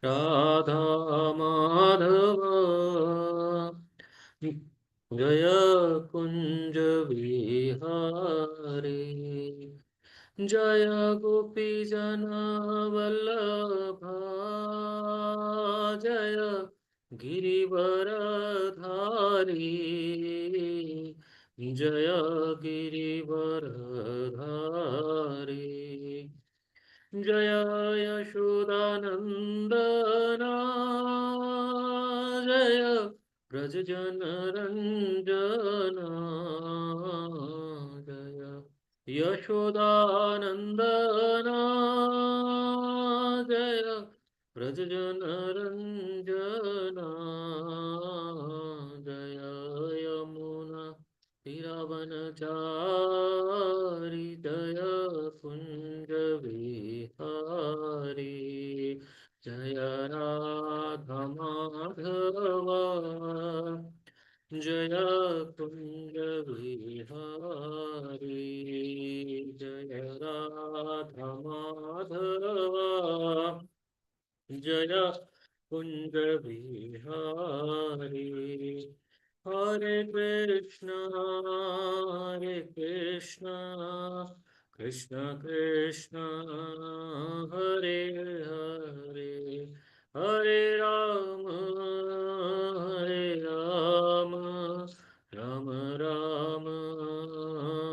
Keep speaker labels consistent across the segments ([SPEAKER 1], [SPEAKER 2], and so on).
[SPEAKER 1] राधा माधव जय कुंज विहारी जय गोपी जना वल्लभा जय गिरिवरधारी जय गिरिवरधारी जय यशोदानन्दना जय व्रजजनरञ्जना जय यशोदानन्दना जय व्रजजनरञ्जना जय यमुना तिरवनचारि जय कुञ्ज विहारी जय राधा माधव जय कुञ्ज विहारी जय राधा माधव जय कुंज विहारी हरे कृष्ण कृष्ण कृष्ण हरे हरे हरे राम राम राम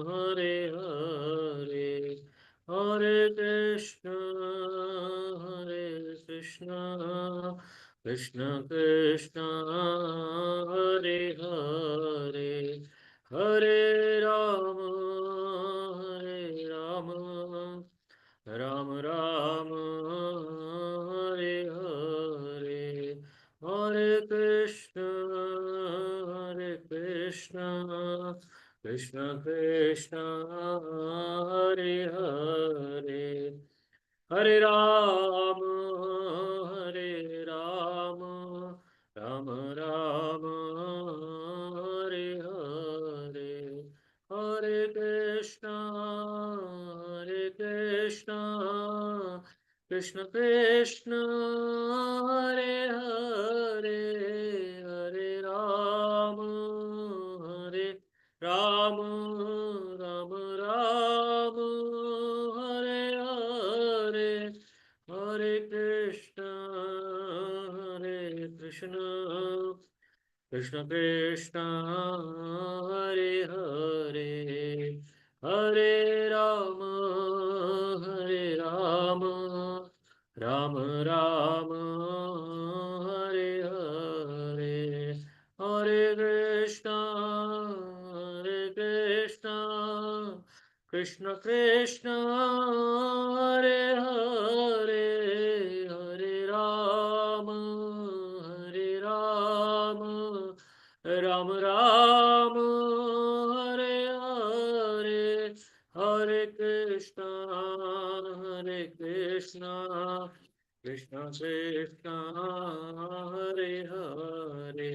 [SPEAKER 1] हरे हरे हरे कृष्ण कृष्ण कृष्ण हरे हरे हरे राम राम राम हरे हरे हरे कृष्ण कृष्ण कृष्ण हरे हरे हरे राम राम राम हरे हरे हरे कृष्ण कृष्ण कृष्ण हरे हरे हरे राम राम राम हरे हरे हरे कृष्ण कृष्ण कृष्ण हरे हरे हरे राम राम राम हरे हरे हरे कृष्ण कृष्ण कृष्ण हरे हरे हरे राम राम राम हरे हरे हरे कृष्ण कृष्ण कृष्ण हरे हरे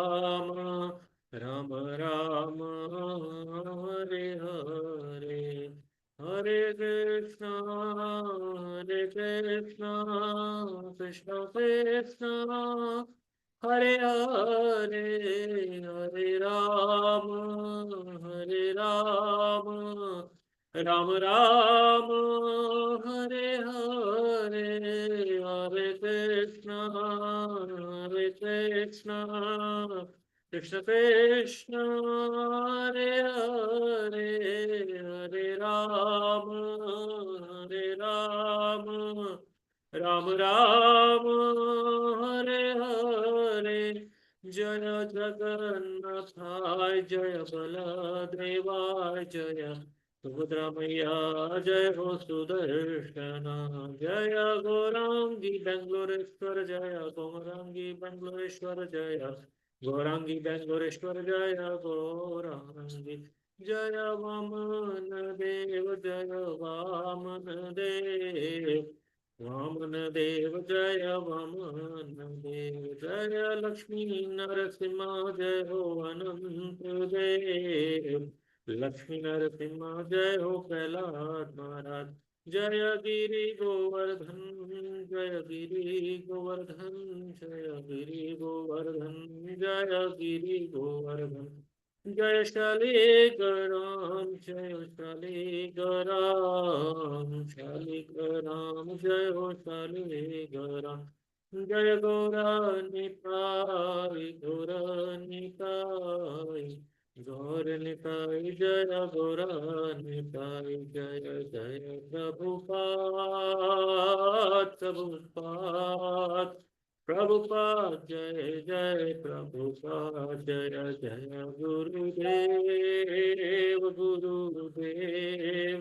[SPEAKER 1] हरे राम राम राम हरे हरे हरे कृष्ण कृष्ण कृष्ण हरे हरे हरे राम राम राम हरे हरे हरे कृष्ण कृष्ण कृष्ण हरे हरे हरे राम राम राम हरे हरे जय जगन्नाथाय जय बलदेवाय जय सुभद्रा मैया जय हो सुदर्शन जय गौरांगी बेंगलोरेश्वर जय गौरांगी बेंगलोरेश्वर जय गौरांगी बेंगलोरेश्वर जय गौरांगी जय वामन देव जय वामन देव वामन देव जय वामन देव जय लक्ष्मी नरसिंह जय हो अनंत देव लक्ष्मी नरसिंह जय हो प्रहलाद महाराज जय गिरि गोवर्धन, जय गिरि गोवर्धन, जय गिरि गोवर्धन, जय गिरि गोवर्धन, जय शालिग्राम, जय शालिग्राम, शालिग्राम, जय हो शालिग्राम, जय गौरानिताय, गौरानिताय, गौर निताय, जय गौर निताय, जय जय प्रभुपाद, प्रभुपाद, प्रभुपाद, जय जय प्रभुपाद, जय जय गुरुदेव, गुरुदेव,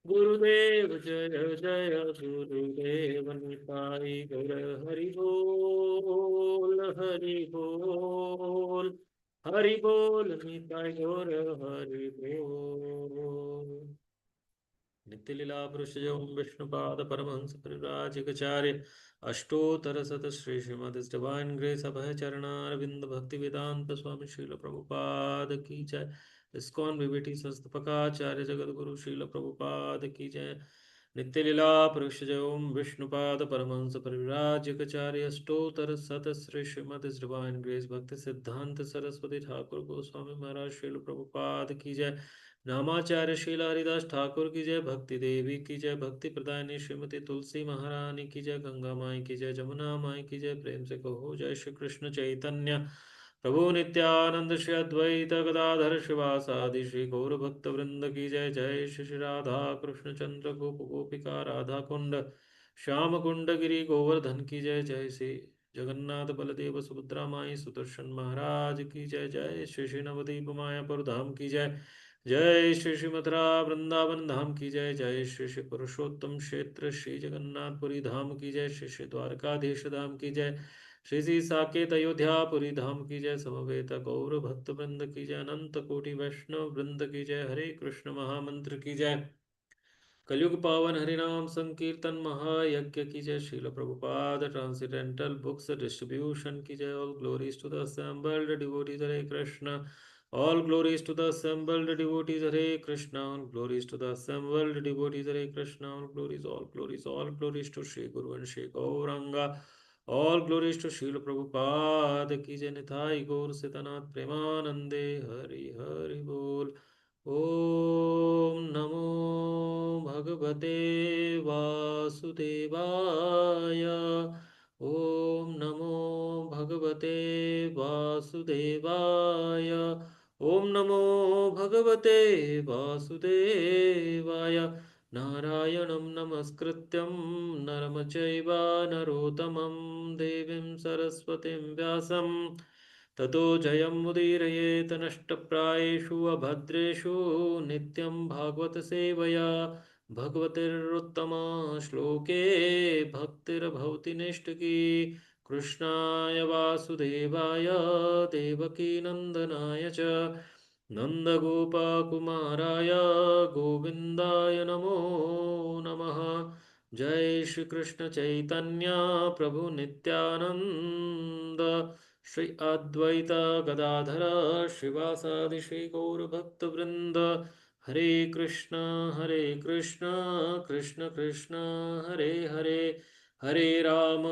[SPEAKER 1] गुरुदेव, जय जय गुरुदेव, निताय गौर, हरि बोल, हरि बोल, हरि बोल, निताय गौर, हरि बोल। नित्य लीला पुरुष विष्णुपाद परमहंस परिव्राजकाचार्य अष्टोत्तर शत श्री श्रीमद डिवाइन ग्रेस अभय चरणारविंद भक्ति वेदांत स्वामी श्रील प्रभुपाद की जय। इस्कॉन विभूति संस्थापकाचार्य जगत गुरु श्रील प्रभुपाद की जय। नित्य लीला पुरुष विष्णुपाद परमहंस परिव्राजकाचार्य अष्टोत्तर शत श्री श्रीमद डिवाइन ग्रेस भक्ति सिद्धांत सरस्वती ठाकुर गोस्वामी महाराज श्रील प्रभुपाद की जय। नामाचार्य शील हरिदास ठाकुर की जय। भक्ति देवी की जय। भक्ति प्रदायनी श्रीमती तुलसी महारानी की जय। गंगा माई की जय। जमुना माई की जय। प्रेम से कहो जय श्री कृष्ण चैतन्य प्रभु नित्यानंद श्री अद्वैत गदाधर शिवासादि श्री गौर भक्त वृंद की जय। जय श्री श्री राधा कृष्ण चंद्र गोप गोपिका राधा कुंड श्याम कुंड गिरी गोवर्धन की जय। जय श्री जगन्नाथ बलदेव सुभद्रा माई सुदर्शन महाराज की जय। जय श्री श्री नवदीप मायापुर धाम की जय। जय श्री श्री मथुरा वृंदावन धाम की जय। जय श्री श्री पुरुषोत्तम क्षेत्र श्री जगन्नाथपुरी धाम की जय। श्री श्री द्वारकाधीश धाम की जय। श्री श्री साकेत अयोध्यापुरी धाम की जय। समवेत गौर भक्त वृंद की जय। अनंत कोटि वैष्णव वृंद की जय। हरे कृष्ण महामंत्र की जय। कलयुग पावन हरिनाम संकीर्तन महायज्ञ की जय। Srila Prabhupada transcendental books distribution की जय। All glories to the assembled devotees Hare Krishna. All glories to the assembled devotees Hare Krishna. All glories to the assembled devotees Hare Krishna. All glories, all glories to Shri Guru and Shri Gauranga. All glories to Srila Prabhupada ki jai Nithai Gaur Sitanat Premanande Hari Hari Bol. Om Namo Bhagavate Vasudevaya. Om Namo Bhagavate Vasudevaya. ओम नमो भगवते वासुदेवाय। नारायणं नमस्कृत्यं नरं चैव नरोत्तमं देवीं सरस्वतीं व्यासं ततो जयमुदीरयेत नष्टप्रायेषु अभद्रेषु नित्यं भागवत सेवया भगवतिरुत्तमा श्लोके भक्तिर्भवति निष्ठकी। कृष्णाय वासुदेवाय देवकीनन्दनाय च नन्दगोपकुमाराय गोविन्दाय नमो नमः। जय श्री कृष्ण चैतन्य प्रभु नित्यानंद श्री अद्वैत गदाधर श्रीवासादि श्री गौरभक्तवृंद। हरे कृष्ण कृष्ण कृष्ण हरे हरे हरे राम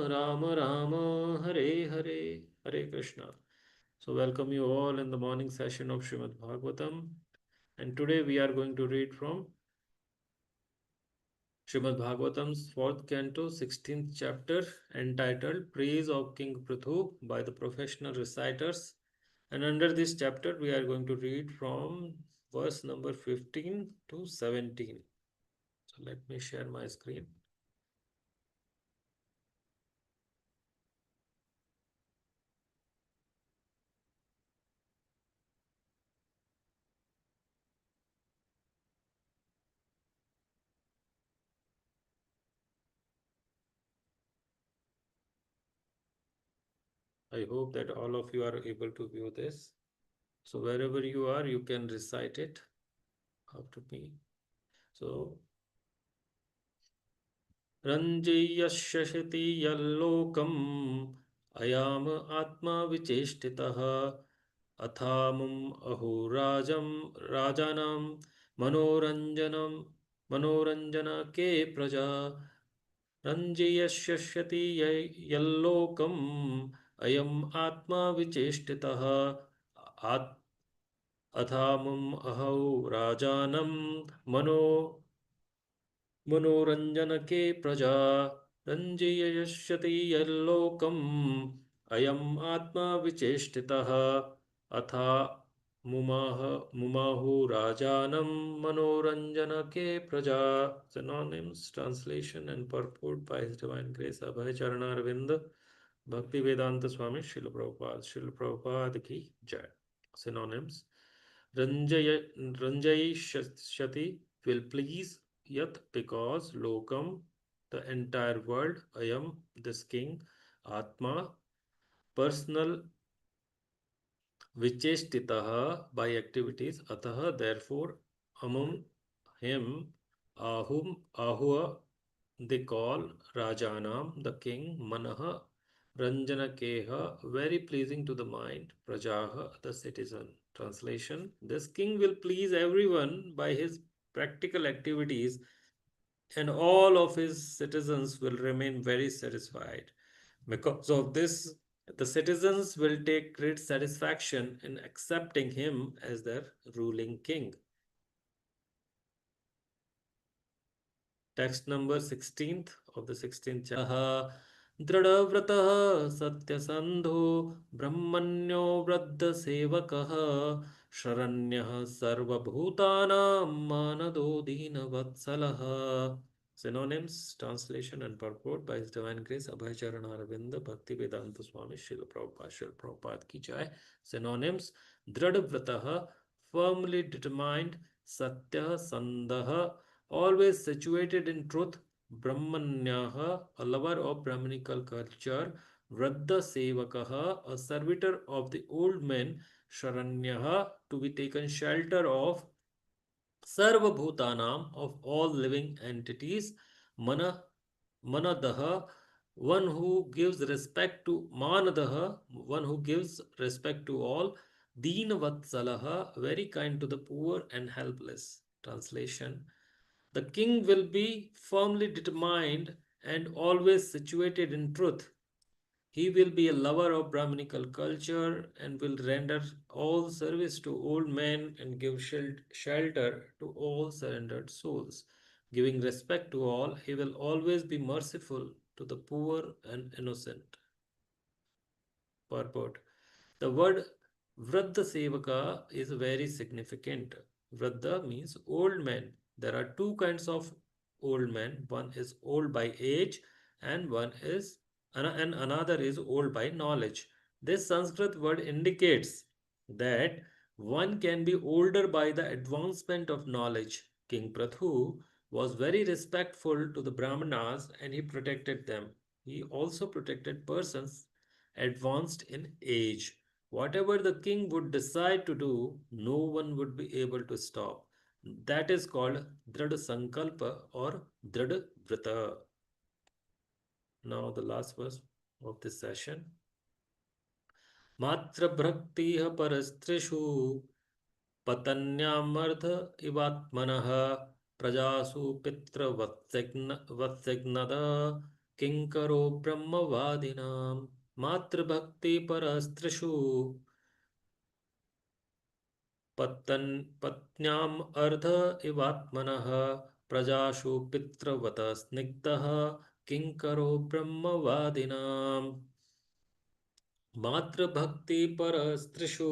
[SPEAKER 1] राम राम हरे हरे। हरे Krishna. So welcome you all in the morning session of Srimad Bhagavatam, and today we are going to read from Srimad Bhagavatam's 4th canto, 16th chapter, entitled Praise of King Prithu by the professional reciters. And under this chapter we are going to read from verse number 15 to 17. So let me share my screen. I hope that all of you are able to view this. So wherever you are, you can recite it after me. So रञ्जय्यशति यल्लोकम् अयाम आत्मा विचेष्टितः अथामुम् अहोराजं राजानां मनोरंजनम मनोरंजन के प्रजा रंजयष्यति यल्लोकम अयम आत्मा विचेष्टितः आत् अथामुम अहौ राजानम मनो मनोरंजन के प्रजा रंजयष्यति यल्लोकम अयम आत्मा विचेष्टितः अथा मुमाह मुमाहु राजानम मनोरंजन के प्रजा. Synonyms, translation and purport by His Divine Grace Abhay Charanarvind Bhakti Vedanta Swami Srila Prabhupada ki Jai. Synonyms: Ranjay Ranjay Shati will please, Yat because, Lokam the entire world, Ayam this king, Atma personal, Vichestitaha by activities, Ataha therefore, Amum him, Ahum Ahua they call, Rajanam the king, Manaha Ranjanakeha very pleasing to the mind, Prajaha the citizen. Translation: this king will please everyone by his practical activities, and all of his citizens will remain very satisfied. Because of this, the citizens will take great satisfaction in accepting him as their ruling king. Text number 16th of the 16th chapter. दृढ़व्रतः सत्यसन्धो ब्रह्मण्यो वृद्धसेवकः शरण्यः सर्वभूतानां मानदो दीनवत्सलः. Synonyms, translation and purport by His Divine Grace Abhay Charanarvind Bhakti Vedanta Swami Srila Prabhupada Ki Jai. Synonyms: Dridhavratah firmly determined, Satyah Sandaha always situated in truth, Brahmanyaha a lover of Brahminical culture, Vradha Sevakaha a servitor of the old men, Sharanyaha to be taken shelter of, Sarva Bhutanam of all living entities, Manadaha one who gives respect to, Manadaha one who gives respect to all, Deenavatsalaha very kind to the poor and helpless. Translation: the king will be firmly determined and always situated in truth. He will be a lover of Brahminical culture and will render all service to old men and give shelter to all surrendered souls. Giving respect to all, he will always be merciful to the poor and innocent. Purport: the word Vradha Sevaka is very significant. Vradha means old man. There are two kinds of old men. One is old by age and another is old by knowledge. This Sanskrit word indicates that one can be older by the advancement of knowledge. King Prathu was very respectful to the Brahmanas and he protected them. He also protected persons advanced in age. Whatever the king would decide to do, no one would be able to stop. That is called Dhrada Sankalpa or Dhrada Vrata. Now the last verse of this session. Matra Bhaktiha Parastrishu Patanyamardha Ivatmanaha Prajasu Pitra Vatsagnada Kinkaro Brahmavadinam Matra Bhakti Parastrishu पत्न्याम अर्ध इवात्मनः प्रजासु पितृवत स्निग्धः किंकरो ब्रह्मवादिनाम् मातृभक्ति परस्त्रिषु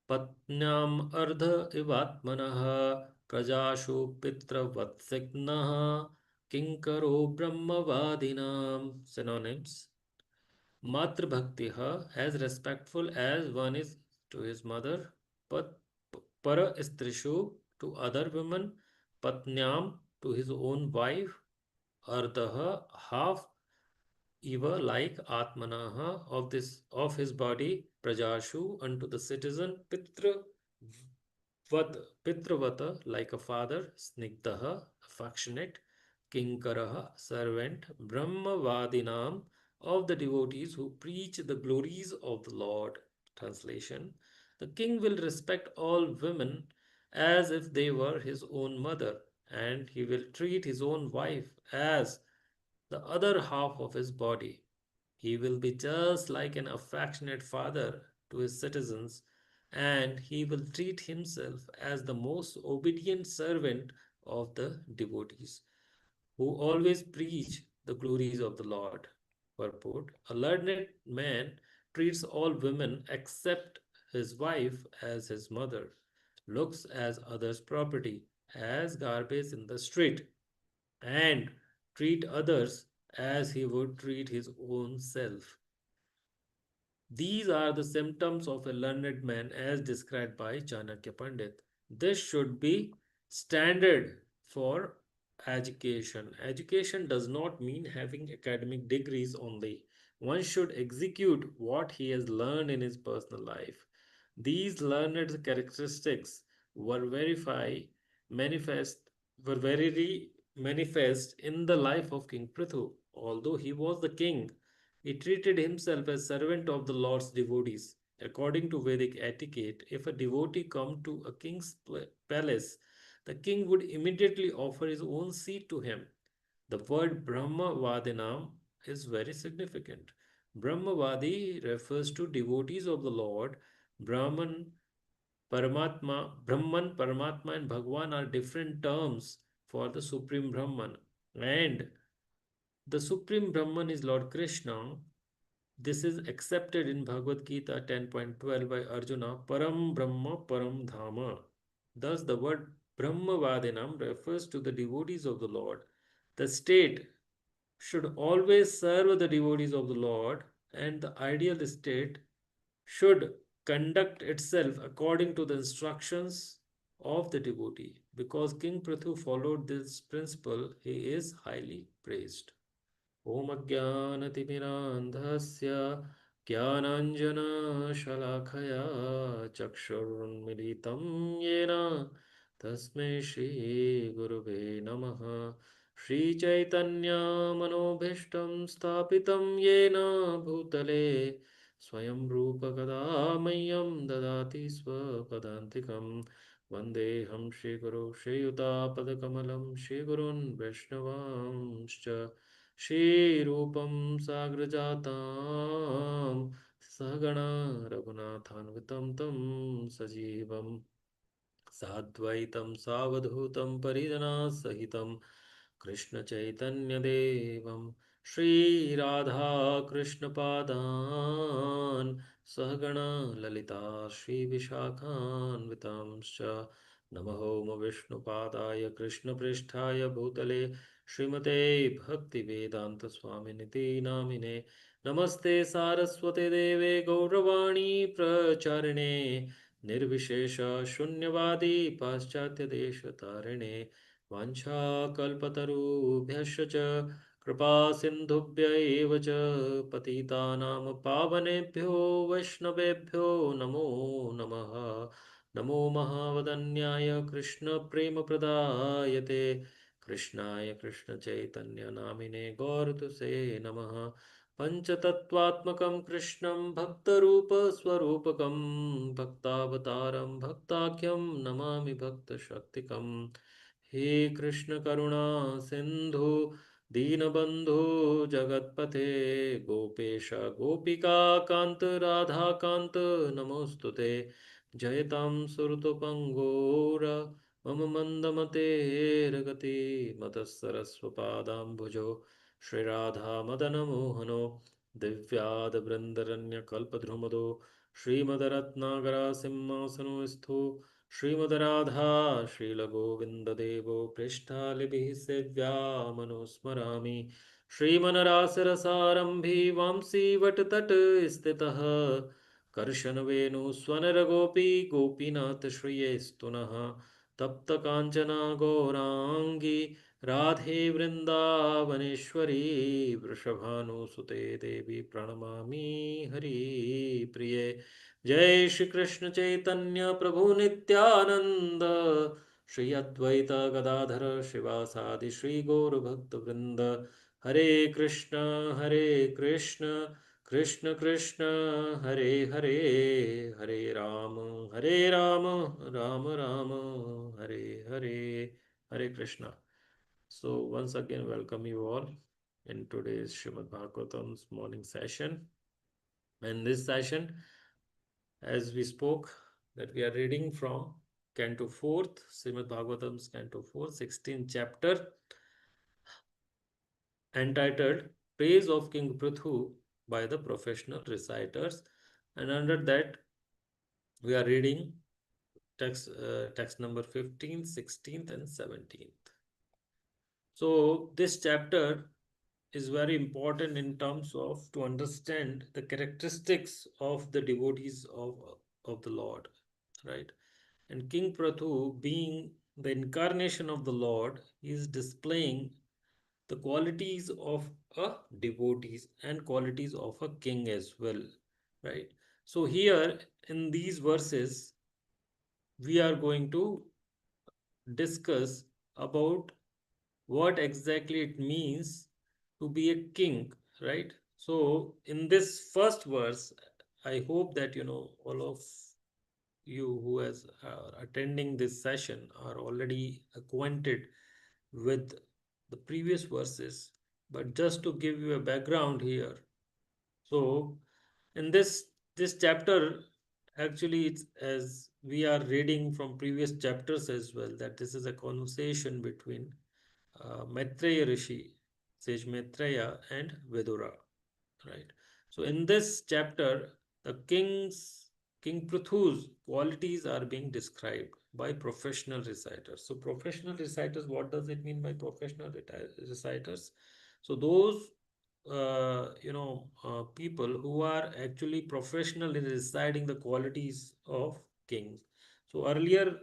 [SPEAKER 1] पत्न्याम अर्ध इवात्मनः प्रजासु पितृवत्सिग्नः किंकरो ब्रह्मवादिनाम्. Synonyms: Matra Bhaktiha as respectful as one is to his mother, Para Istrishu to other women, Patnyam to his own wife, Ardaha half, Eva like Atmanaha of his body, Prajashu unto the citizen, Pitravata like a father, Snigdaha affectionate, Kinkaraha servant, Brahmavadinam of the devotees who preach the glories of the Lord. Translation: the king will respect all women as if they were his own mother, and he will treat his own wife as the other half of his body. He will be just like an affectionate father to his citizens, and he will treat himself as the most obedient servant of the devotees, who always preach the glories of the Lord. Purport: a learned man treats all women except his wife as his mother, looks as others' property, as garbage in the street, and treat others as he would treat his own self. These are the symptoms of a learned man as described by Chanakya Pandit. This should be standard for education. Education does not mean having academic degrees only. One should execute what he has learned in his personal life. These learned characteristics were verify manifest were very manifest in the life of King Prithu. Although he was the king, he treated himself as servant of the Lord's devotees. According to Vedic etiquette, if a devotee come to a king's palace, the king would immediately offer his own seat to him. The word Brahmavadinam is very significant. Brahmavadi refers to devotees of the Lord. Brahman, Paramatma, and Bhagwan are different terms for the Supreme Brahman. And the Supreme Brahman is Lord Krishna. This is accepted in Bhagavad Gita 10.12 by Arjuna, Param Brahma Param Dhama. Thus, the word Brahmavadinam refers to the devotees of the Lord. The state should always serve the devotees of the Lord, and the ideal state should conduct itself according to the instructions of the devotee. Because King Prithu followed this principle, he is highly praised. ॐ अज्ञानतिमिरान्धस्य ज्ञानाञ्जनशलाखया चक्षुरुन्मिलितं येन तस्मै श्रीगुरुवे नमः। श्रीचैतन्यमनोभीष्टं स्थापितं येन भूतले स्वयं रूपकदा मह्यं ददाति स्वपदान्तिकं। वन्देऽहं श्रीगुरो श्रीयुतापदकमलं श्रीगुरून् वैष्णवांश्च श्रीरूपं साग्रजातां सहगणा रघुनाथान्वितं तं सजीवं साद्वैतं सावधूतं परिजनासहितं कृष्णचैतन्यदेवं श्रीराधाकृष्णपादान् सहगणा ललिता श्रीविशाखान्वितांश्च नमो विष्णुपादाय कृष्णपृष्ठाय भूतले श्रीमते भक्तिवेदान्तस्वामिनिति नामिने नमस्ते सारस्वते देवे गौरवाणी प्रचारिणे निर्विशेष शून्यवादी पाश्चात्यदेशतारिणे वाञ्छाकल्पतरुभ्यश्च च कृपा सिन्धुभ्य एव च पतितानां पावनेभ्यो वैष्णवेभ्यो नमो नमः। नमो महावदन्याय कृष्णप्रेमप्रदायते कृष्णाय कृष्णचैतन्यनामिने गौरतुसे नमः। पञ्चतत्त्वात्मकं कृष्णं भक्तरूपस्वरूपकं भक्तावतारं भक्ताख्यं नमामि भक्तशक्तिकम्। हे कृष्ण करुणा सिन्धु दीनबन्धु जगत्पते गोपेश गोपिका कान्त राधाकान्त नमोऽस्तुते। जयतां सुरतुपङ्गोर मम मन्दमतेर्गति मतःसरस्वपादाम्बुजो श्रीराधामदनमोहनो दिव्यादबृन्दरण्यकल्पद्रुमदो श्रीमदरत्नाकरसिंहासनो स्थो श्रीमद्राधा श्रीलगोविन्ददेवो पृष्ठालिभिः सेव्यामनुस्मरामि श्रीमनरासरसारम्भी वांसी वटतटस्थितः कर्शनवेणुस्वनरगोपी गोपीनाथ श्रियेस्तु नः तप्तकाञ्चना गौराङ्गी राधे वृन्दावनेश्वरी वृषभानुसुते देवी प्रणमामि हरिप्रिये। जय श्री कृष्ण चैतन्य प्रभु नित्यानंद श्री अद्वैत गदाधर शिवासादि श्री गौर भक्त वृंद। हरे Krishna Krishna Krishna Hare Hare Hare Ram Hare Ram Ram Ram Hare Hare Hare Krishna. So once again welcome you all in today's Srimad Bhagavatam's morning session. In this session, as we spoke, that we are reading from Canto 4th, Srimad Bhagavatam's Canto 4, 16th chapter, entitled Praise of King Prithu by the Professional Reciters. And under that, we are reading text number 15th, 16th, and 17th. So, this chapter is very important in terms of to understand the characteristics of the devotees of the Lord, right? And King Prathu, being the incarnation of the Lord, is displaying the qualities of a devotees and qualities of a king as well, right? So here in these verses, we are going to discuss about what exactly it means to be a king, right? So in this first verse, I hope that all of you who is attending this session are already acquainted with the previous verses, but just to give you a background here. So in this chapter, actually, it's as we are reading from previous chapters as well, that this is a conversation between Maitreya Rishi, sage Maitreya, and Vidura, right? So in this chapter, the King Prithu's qualities are being described by professional reciters. So professional reciters, what does it mean by professional reciters? So those people who are actually professionally reciting the qualities of kings. So earlier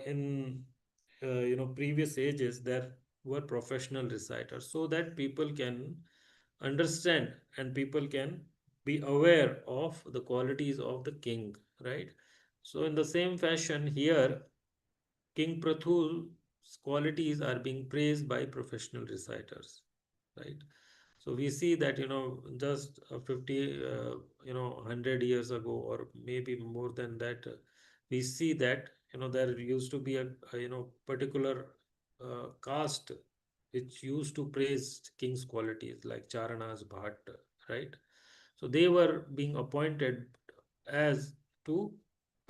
[SPEAKER 1] in previous ages, there were professional reciters so that people can understand and people can be aware of the qualities of the king, right? So in the same fashion here, King Prathu's qualities are being praised by professional reciters, right? So we see that just 50 100 years ago, or maybe more than that, we see that there used to be a particular caste which used to praise king's qualities, like Charanas Bhatt, right? So they were being appointed as to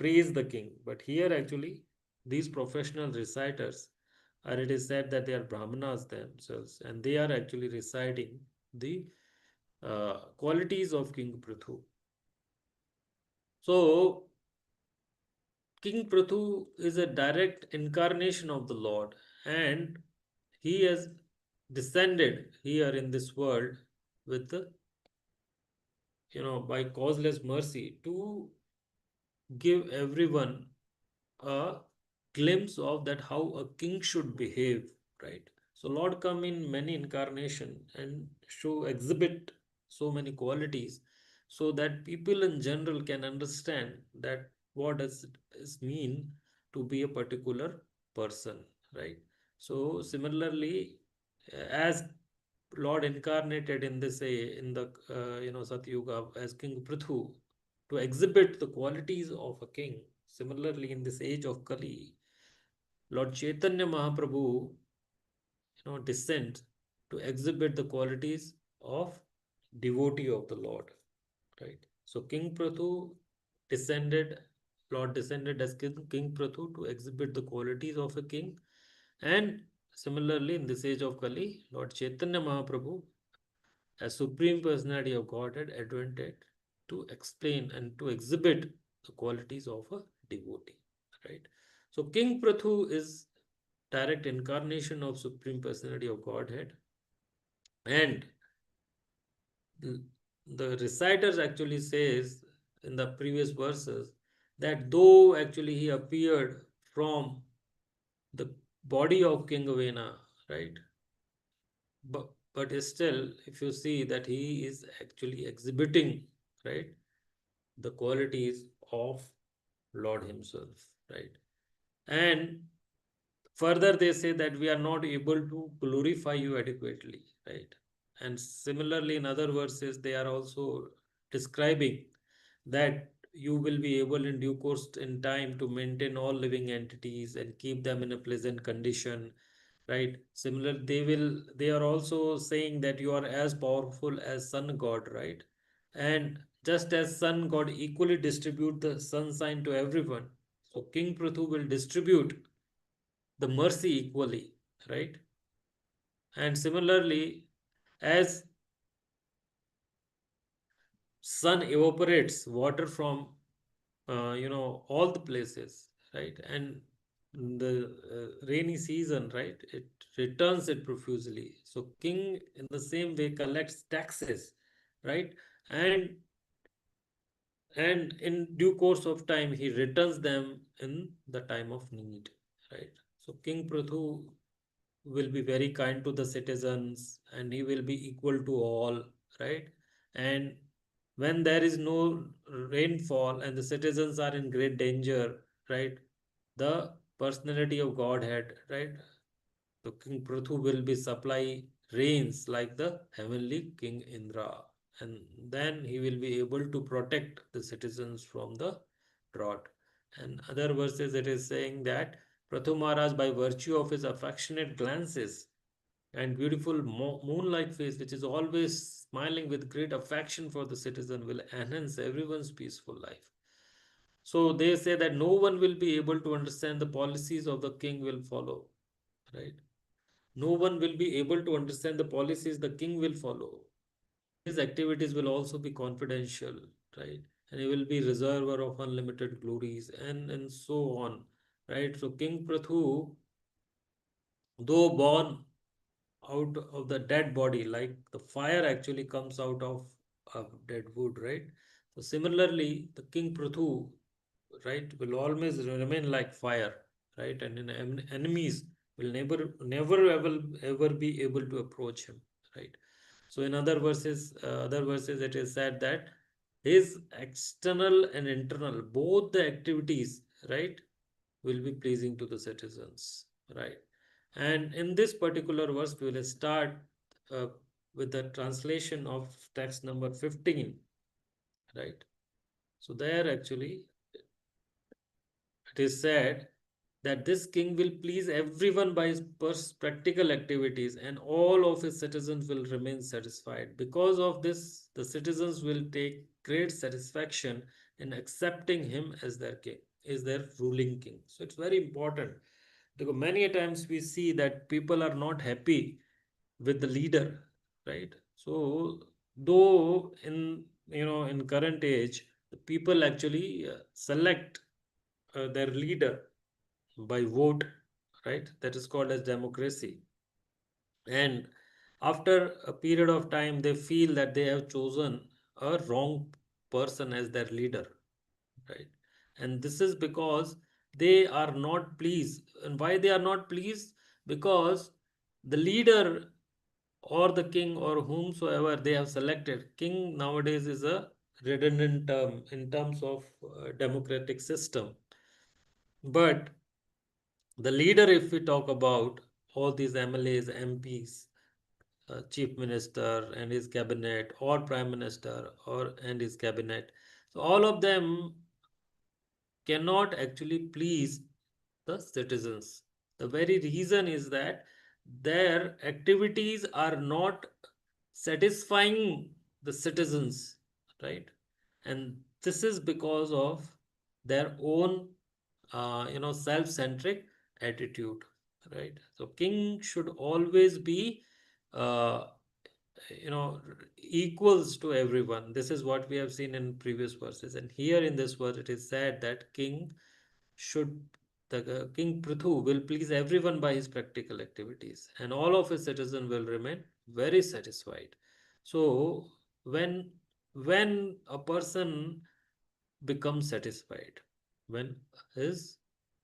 [SPEAKER 1] praise the king. But here actually, these professional reciters are, it is said that they are Brahmanas themselves, and they are actually reciting the qualities of King Prithu. So, King Prithu is a direct incarnation of the Lord, and he has descended here in this world with by causeless mercy to give everyone a glimpse of that how a king should behave, right? So Lord come in many incarnation and show exhibit so many qualities so that people in general can understand that what does it is mean to be a particular person, right? So similarly, as Lord incarnated in this in the Satyuga as King Prithu to exhibit the qualities of a king. Similarly, in this age of Kali, Lord Chaitanya Mahaprabhu descends to exhibit the qualities of devotee of the Lord, right? So King Prathu descended, Lord descended as King Prathu to exhibit the qualities of a king, and similarly in this age of Kali, Lord Chaitanya Mahaprabhu as Supreme Personality of Godhead advented to explain and to exhibit the qualities of a devotee, right? So King Prathu is direct incarnation of Supreme Personality of Godhead, and the reciters actually says in the previous verses that though actually he appeared from the body of King Avena, right? But still, if you see that he is actually exhibiting, right, the qualities of Lord himself, right? And further, they say that we are not able to glorify you adequately, right? And similarly, in other verses, they are also describing that you will be able in due course in time to maintain all living entities and keep them in a pleasant condition, right? Similar, they are also saying that you are as powerful as sun god, right? And just as sun god equally distribute the sunshine to everyone, so King Prithu will distribute the mercy equally, right? And similarly, as sun evaporates water from all the places, right? And the rainy season, right, it returns it profusely. So king in the same way collects taxes, right? And and in due course of time he returns them in the time of need, right? So King Prithu will be very kind to the citizens and he will be equal to all, right? And when there is no rainfall and the citizens are in great danger, right, the personality of Godhead, right, so King Prithu will be supply rains like the heavenly King Indra, and then he will be able to protect the citizens from the drought. And other verses it is saying that Prithu Maharaj, by virtue of his affectionate glances and beautiful moonlight face, which is always smiling with great affection for the citizen, will enhance everyone's peaceful life. So they say that no one will be able to understand the policies of the king will follow, right? No one will be able to understand the policies the king will follow. His activities will also be confidential, right? And he will be reservoir of unlimited glories and so on, right? So King Prithu, though born out of the dead body, like the fire actually comes out of dead wood, right? So similarly, the King Prithu, right, will always remain like fire, right? And enemies will never ever be able to approach him, right? So in other verses, it is said that his external and internal, both the activities, right, will be pleasing to the citizens, right? And in this particular verse, we will start uh, with the translation of text number 15, right? So there actually it is said that this king will please everyone by his practical activities and all of his citizens will remain satisfied. Because of this, the citizens will take great satisfaction in accepting him as their king, as their ruling king. So it's very important because many a times we see that people are not happy with the leader, right? So though in current age, the people actually select their leader by vote, right? That is called as democracy. And after a period of time, they feel that they have chosen a wrong person as their leader, right? And this is because they are not pleased. And why they are not pleased? Because the leader or the king or whomsoever they have selected, king nowadays is a redundant term in terms of democratic system. But the leader, if we talk about all these MLAs, MPs, chief minister and his cabinet, or prime minister or and his cabinet, so all of them cannot actually please the citizens. The very reason is that their activities are not satisfying the citizens, right? And this is because of their own self-centric attitude, right? So king should always be uh, you know equals to everyone. This is what we have seen in previous verses, and here in this verse it is said that should King Prithu will please everyone by his practical activities, and all of his citizens will remain very satisfied. So when when a person becomes satisfied, when his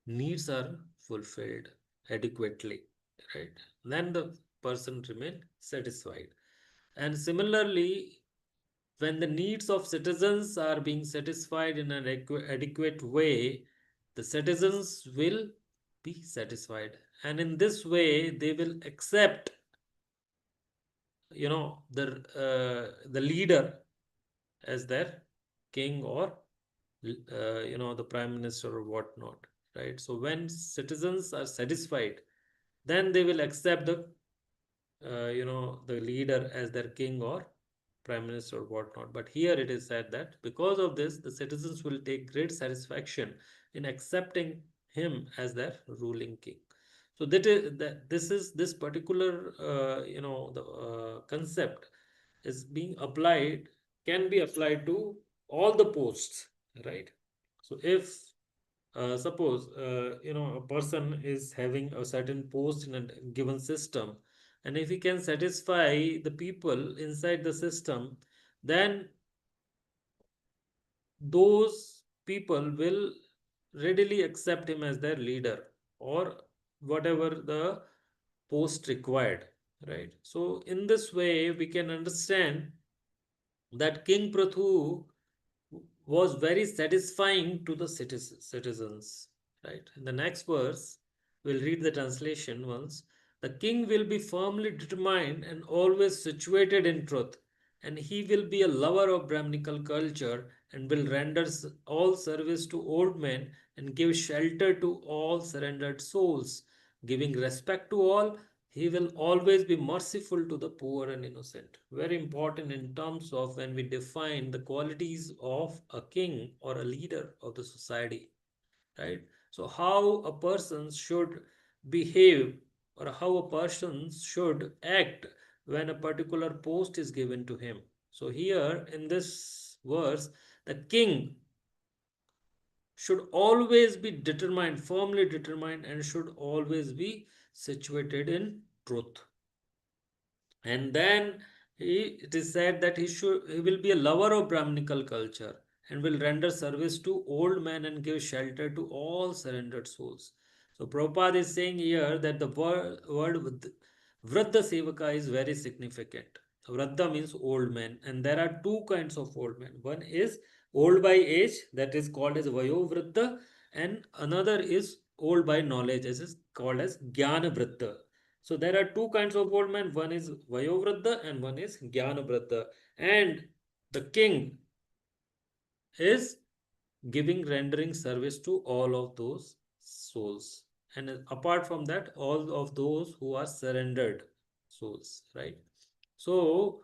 [SPEAKER 1] needs are fulfilled adequately, right, then the person remain satisfied. And similarly, when the needs of citizens are being satisfied in an adequate way, the citizens will be satisfied. And in this way, they will accept, the leader as their king or the prime minister or whatnot, right? So when citizens are satisfied, then they will accept the leader as their king or prime minister or whatnot. But here it is said that because of this, the citizens will take great satisfaction in accepting him as their ruling king. So this particular the concept is being applied, can be applied to all the posts, right? So if suppose a person is having a certain post in a given system, and if he can satisfy the people inside the system, then those people will readily accept him as their leader or whatever the post required, right? So in this way we can understand that King Prathu was very satisfying to the citizens. Right? In the next verse, we'll read the translation once. The king will be firmly determined and always situated in truth, and he will be a lover of Brahminical culture and will render all service to old men and give shelter to all surrendered souls, giving respect to all. He will always be merciful to the poor and innocent. Very important in terms of when we define the qualities of a king or a leader of the society, right? So, how a person should behave or how a person should act when a particular post is given to him. So, here in this verse, the king should always be determined, firmly determined, and should always be situated in truth. And then it is said that he will be a lover of Brahminical culture and will render service to old men and give shelter to all surrendered souls. So Prabhupada is saying here that the word Vridda Sevaka is very significant. Vridda means old man, and there are two kinds of old men. One is old by age, that is called as Vayo Vridda, and another is old by knowledge, as is called as Jnana Vridda. So there are two kinds of old men. One is Vayovriddha and one is Jnanavriddha. And the king is giving, rendering service to all of those souls. And apart from that, all of those who are surrendered souls, right? So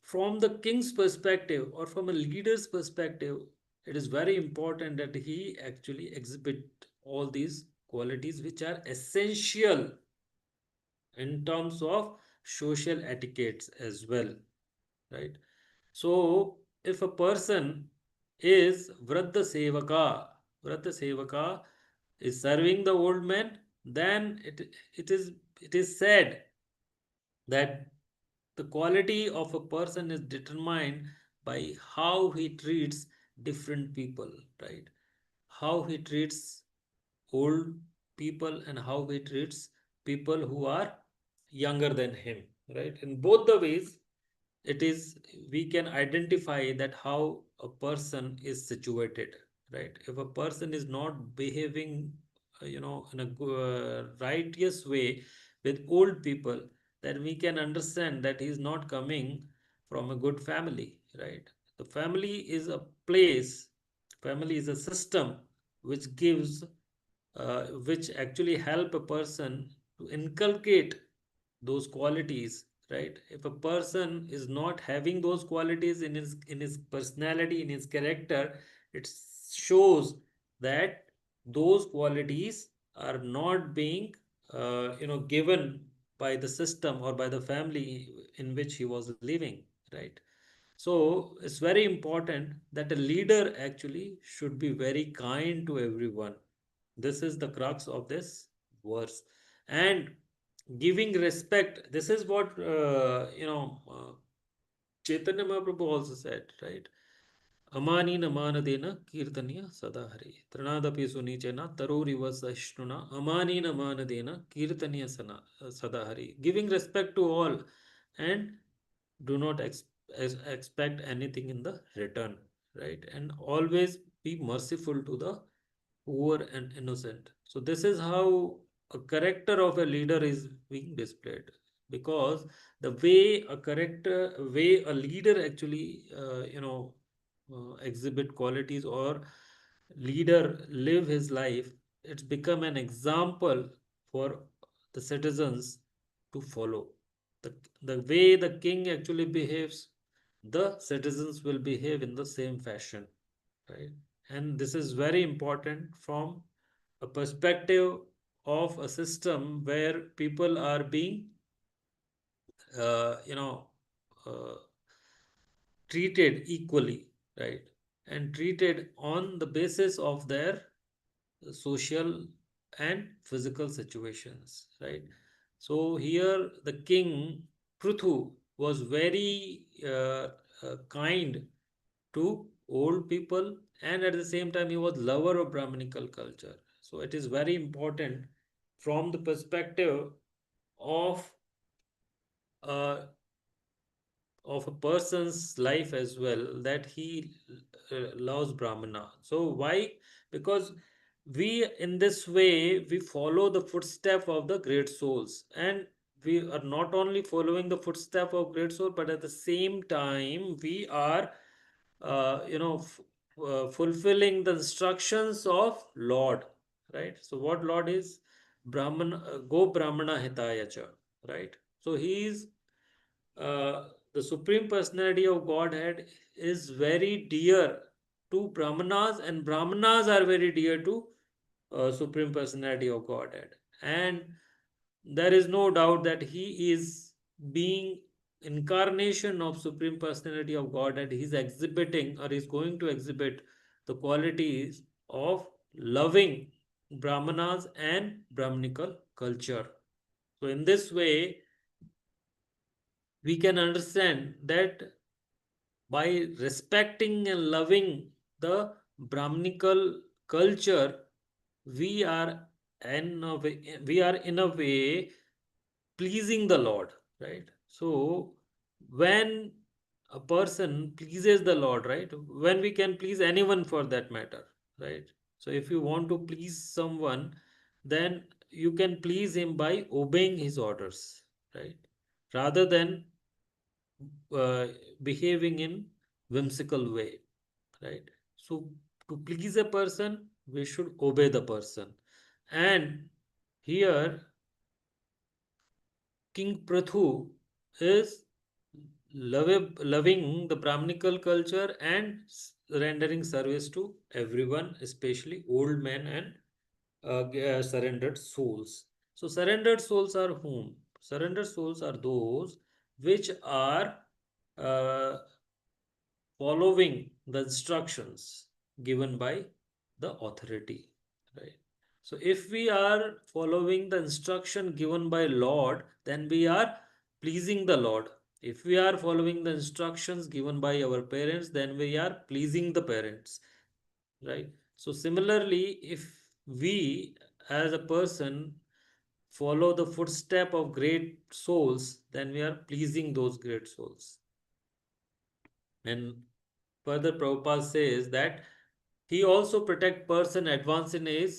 [SPEAKER 1] from the king's perspective or from a leader's perspective, it is very important that he actually exhibit all these qualities which are essential in terms of social etiquettes as well, right? So if a person is Vradda Sevaka is serving the old man, then it is said that the quality of a person is determined by how he treats different people, right? How he treats old people and how he treats people who are younger than him, right? In both the ways, it is we can identify that how a person is situated, right? If a person is not behaving in a righteous way with old people, then we can understand that he is not coming from a good family, right? The family is a place, family is a system which gives which actually help a person to inculcate those qualities, right? If a person is not having those qualities in his personality, in his character, it shows that those qualities are not being given by the system or by the family in which he was living, right? So it's very important that a leader actually should be very kind to everyone. This is the crux of this verse. And giving respect, this is what Chaitanya Mahaprabhu also said, right? Amani namanadena kirtaniya sadahari. Tranadapi sunichena taruriva sahishnuna. Amani namanadena kirtaniya sadahari. Giving respect to all and do not expect anything in the return, right? And always be merciful to the poor and innocent. So this is how a character of a leader is being displayed, because the way a leader actually exhibit qualities or leader live his life, it's become an example for the citizens to follow. The, the way the king actually behaves, the citizens will behave in the same fashion, right? And this is very important from a perspective of a system where people are being, uh, you know, uh, treated equally, right? And treated on the basis of their social and physical situations, right? So here the king Pruthu was very kind to old people, and at the same time he was lover of Brahminical culture. So it is very important from the perspective of uh, a person's life as well, that he loves Brahmana. So why? Because we, in this way, we follow the footstep of the great souls, and we are not only following the footstep of great soul, but at the same time we are fulfilling the instructions of Lord, right? So what Lord is? Brahman, go Brahmana hitaya cha, right? So he is the Supreme Personality of Godhead is very dear to Brahmanas, and Brahmanas are very dear to Supreme Personality of Godhead. And there is no doubt that he is being incarnation of Supreme Personality of Godhead. He is exhibiting, or is going to exhibit, the qualities of loving Brahmanas and Brahminical culture. So in this way, we can understand that by respecting and loving the Brahminical culture, we are we are in a way pleasing the Lord, right? So when a person pleases the Lord, right? When we can please anyone for that matter, right? So if you want to please someone, then you can please him by obeying his orders, right? Rather than uh, behaving in whimsical way, right? So to please a person, we should obey the person. And here King Prathu is loving the Brahminical culture and rendering service to everyone, especially old men and surrendered souls. So surrendered souls are whom? Surrendered souls are those which are uh, following the instructions given by the authority, right? So if we are following the instruction given by Lord, then we are pleasing the Lord. If we are following the instructions given by our parents, then we are pleasing the parents, right? So similarly, if we as a person follow the footstep of great souls, then we are pleasing those great souls. And further, Prabhupada says that he also protect person advance in age.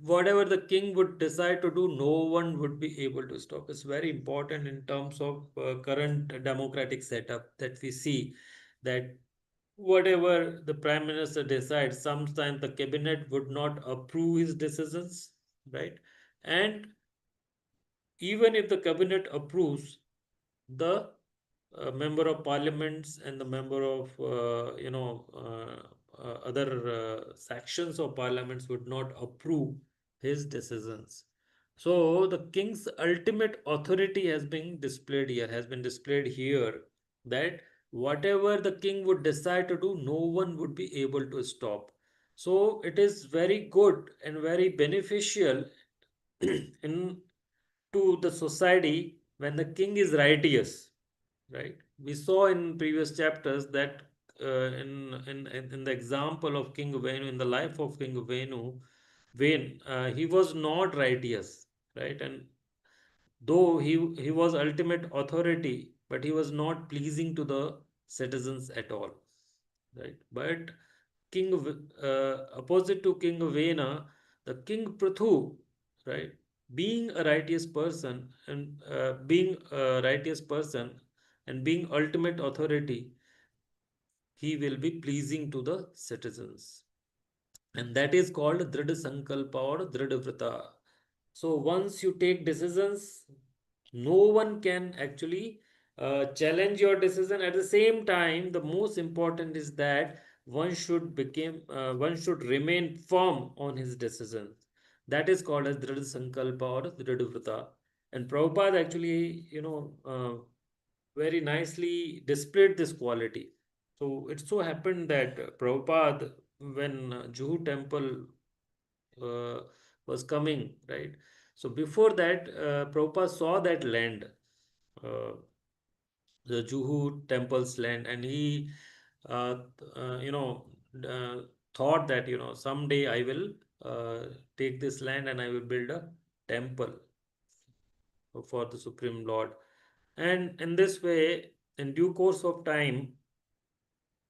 [SPEAKER 1] Whatever the king would decide to do, no one would be able to stop. It's very important in terms of current democratic setup that we see that whatever the prime minister decides, sometimes the cabinet would not approve his decisions, right? And even if the cabinet approves, the member of parliaments and the member of other sections of parliaments would not approve his decisions. So the king's ultimate authority has been displayed here, that whatever the king would decide to do, no one would be able to stop. So it is very good and very beneficial in to the society when the king is righteous, right? We saw in previous chapters that in the example of King Venu, in the life of King Vain, he was not righteous, right? And though he was ultimate authority, but he was not pleasing to the citizens at all, right? But opposite to King Vena, the King Prithu, right, being a righteous person and being ultimate authority, he will be pleasing to the citizens. And that is called Drid Sankalpa or Drid Vrita. So once you take decisions, no one can actually challenge your decision. At the same time, the most important is that one should remain firm on his decisions. That is called as Drid Sankalpa or Drid Vrita. And Prabhupada actually, very nicely displayed this quality. So it so happened that Prabhupada, when Juhu temple uh, was coming, right? So before that, Prabhupada saw that land, uh, the Juhu temple's land, and he, uh, you know, uh, thought that, someday I will take this land and I will build a temple for the Supreme Lord. And in this way, in due course of time,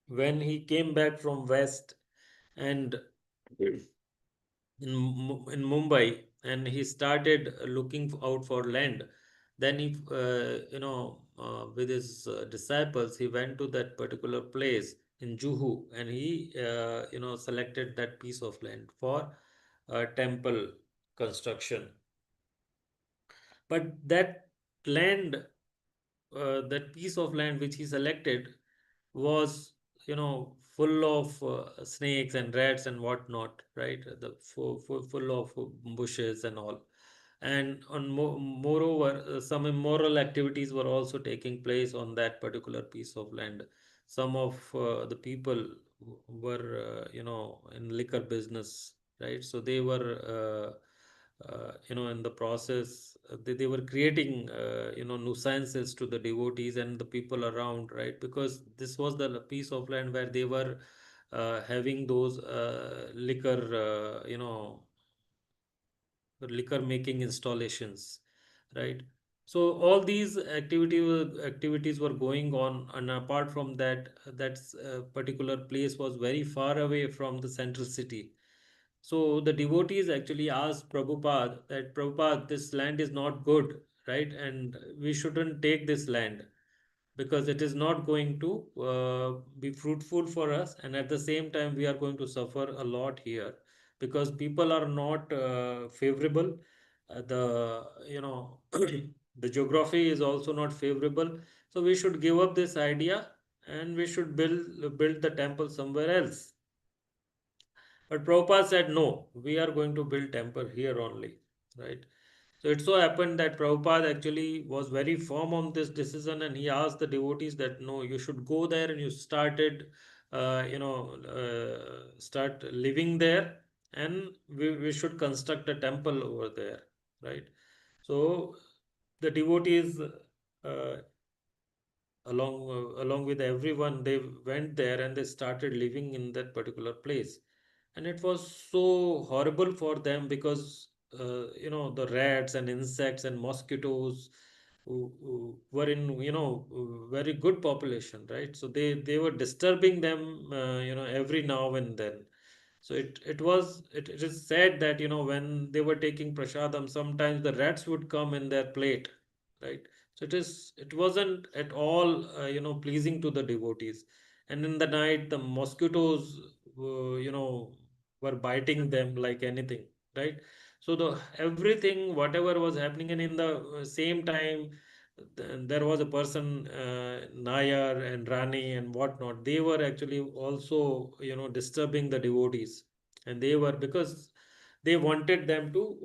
[SPEAKER 1] when he came back from West and in Mumbai, and he started looking out for land. Then he, with his disciples, he went to that particular place in Juhu, and he, selected that piece of land for temple construction. But that land, that piece of land which he selected was, full of snakes and rats and whatnot, right? Full of bushes and all. And moreover, some immoral activities were also taking place on that particular piece of land. Some of the people were, in liquor business, right? So they were, in the process, they were creating, nuisances to the devotees and the people around, right? Because this was the piece of land where they were having those liquor making installations, right? So all these activities were going on, and apart from that, that particular place was very far away from the central city. So the devotees actually asked Prabhupada that, Prabhupada, this land is not good, right? And we shouldn't take this land because it is not going to be fruitful for us, and at the same time we are going to suffer a lot here because people are not favorable. The the geography is also not favorable, so we should give up this idea and we should build the temple somewhere else. But Prabhupada said, no, we are going to build temple here only, right? So it so happened that Prabhupada actually was very firm on this decision, and he asked the devotees that, no, you should go there and you start living there, and we should construct a temple over there, right? So the devotees, uh, along with everyone, they went there and they started living in that particular place. And it was so horrible for them because the rats and insects and mosquitoes who were in very good population, right? So they were disturbing them every now and then. So it is said that when they were taking prasadam, sometimes the rats would come in their plate, right? So it wasn't at all pleasing to the devotees. And in the night, the mosquitoes were biting them like anything, right? So the everything whatever was happening, and in the same time, there was a person, Nayar and Rani and whatnot. They were actually also disturbing the devotees, and they were, because they wanted them to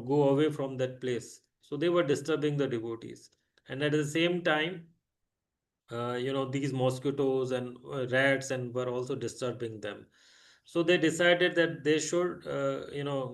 [SPEAKER 1] go away from that place. So they were disturbing the devotees, and at the same time, these mosquitoes and rats and were also disturbing them. So they decided that they should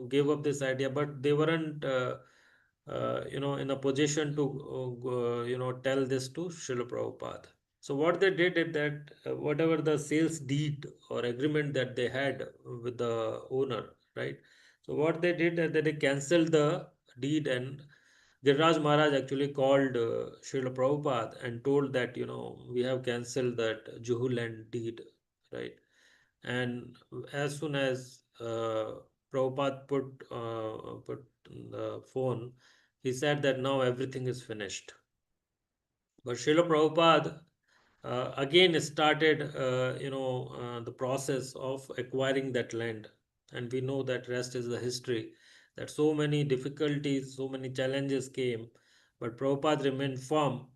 [SPEAKER 1] give up this idea, but they weren't in a position to tell this to Srila Prabhupada. So what they did is that whatever the sales deed or agreement that they had with the owner, right? So what they did is that they cancelled the deed, and Giriraj Maharaj actually called Srila Prabhupada and told that, we have cancelled that Juhu land deed, right? And as soon as Prabhupada put the phone, he said that now everything is finished. But Srila Prabhupada again started the process of acquiring that land. And we know that rest is the history, that so many difficulties, so many challenges came, but Prabhupada remained firm,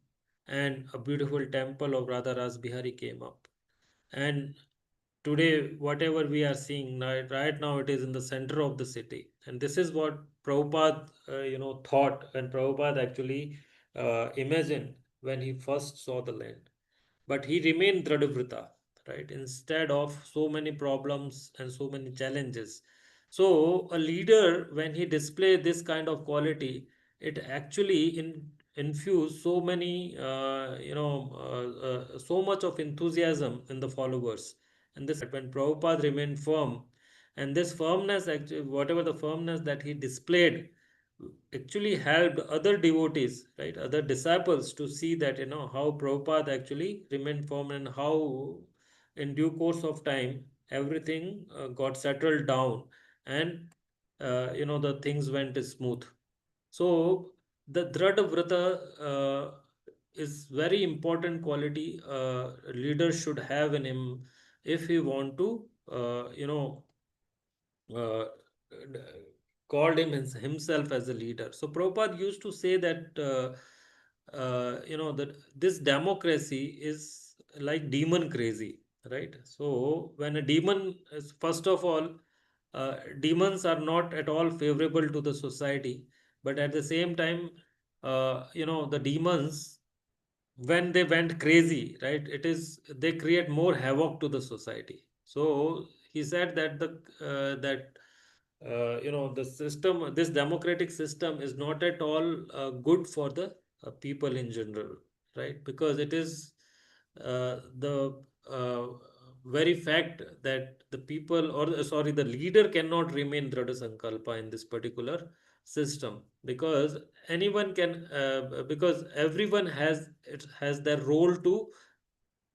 [SPEAKER 1] and a beautiful temple of Radha Ras Bihari came up. And today, whatever we are seeing right now, it is in the center of the city. And this is what Prabhupada, thought, and Prabhupada actually imagined when he first saw the land. But he remained Dradavrita, right? Instead of so many problems and so many challenges. So a leader, when he display this kind of quality, it actually infuse so many, so much of enthusiasm in the followers. And this when Prabhupada remained firm, and this firmness, actually, whatever the firmness that he displayed, actually helped other devotees, right, other disciples to see that, how Prabhupada actually remained firm, and how in due course of time everything got settled down, and the things went smooth. So the Drada Vrata is very important quality leader should have in him if he want to uh, called himself as a leader. So Prabhupada used to say that that this democracy is like demon crazy, right? So when a demon is, first of all, demons are not at all favorable to the society, but at the same time, the demons, when they went crazy, right, it is they create more havoc to the society. So he said that the system, this democratic system, is not at all good for the people in general, right? Because it is the very fact that the people, or sorry, the leader cannot remain Dhrada Sankalpa in this particular system, because anyone can, because everyone has their role to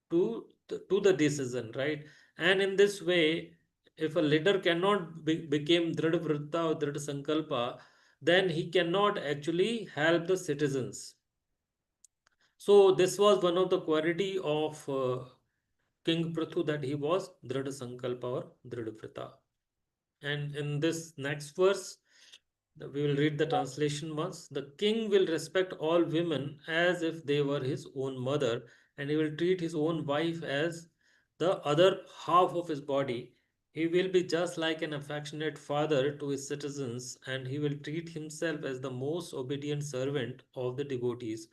[SPEAKER 1] the decision, right? And in this way, if a leader cannot become Dhrida Vritta or Dhrida Sankalpa, then he cannot actually help the citizens. So this was one of the quality of King Prithu, that he was Dhrida Sankalpa or Dhrida Vritta. And in this next verse, we will read the translation once. The king will respect all women as if they were his own mother, and he will treat his own wife as the other half of his body. He will be just like an affectionate father to his citizens, and he will treat himself as the most obedient servant of the devotees,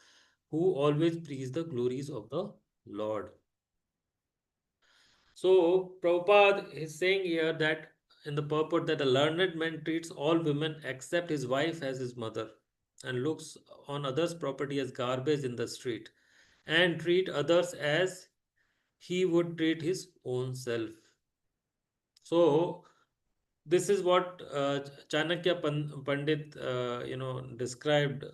[SPEAKER 1] who always praise the glories of the Lord. So Prabhupada is saying here that in the purport, that a learned man treats all women except his wife as his mother, and looks on others' property as garbage in the street, and treat others as he would treat his own self. So this is what Chanakya Pandit described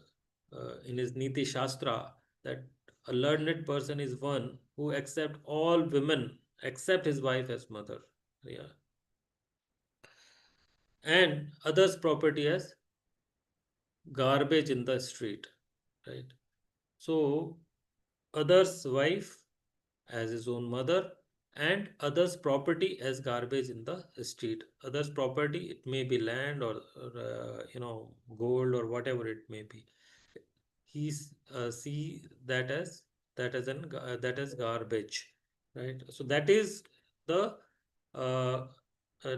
[SPEAKER 1] in his Niti Shastra, that a learned person is one who accepts all women except his wife as mother. Yeah. And others' property as garbage in the street, right? So others' wife as his own mother, and others' property as garbage in the street. Others' property, it may be land, or gold, or whatever it may be. He see that as garbage, right? So that is the uh, uh,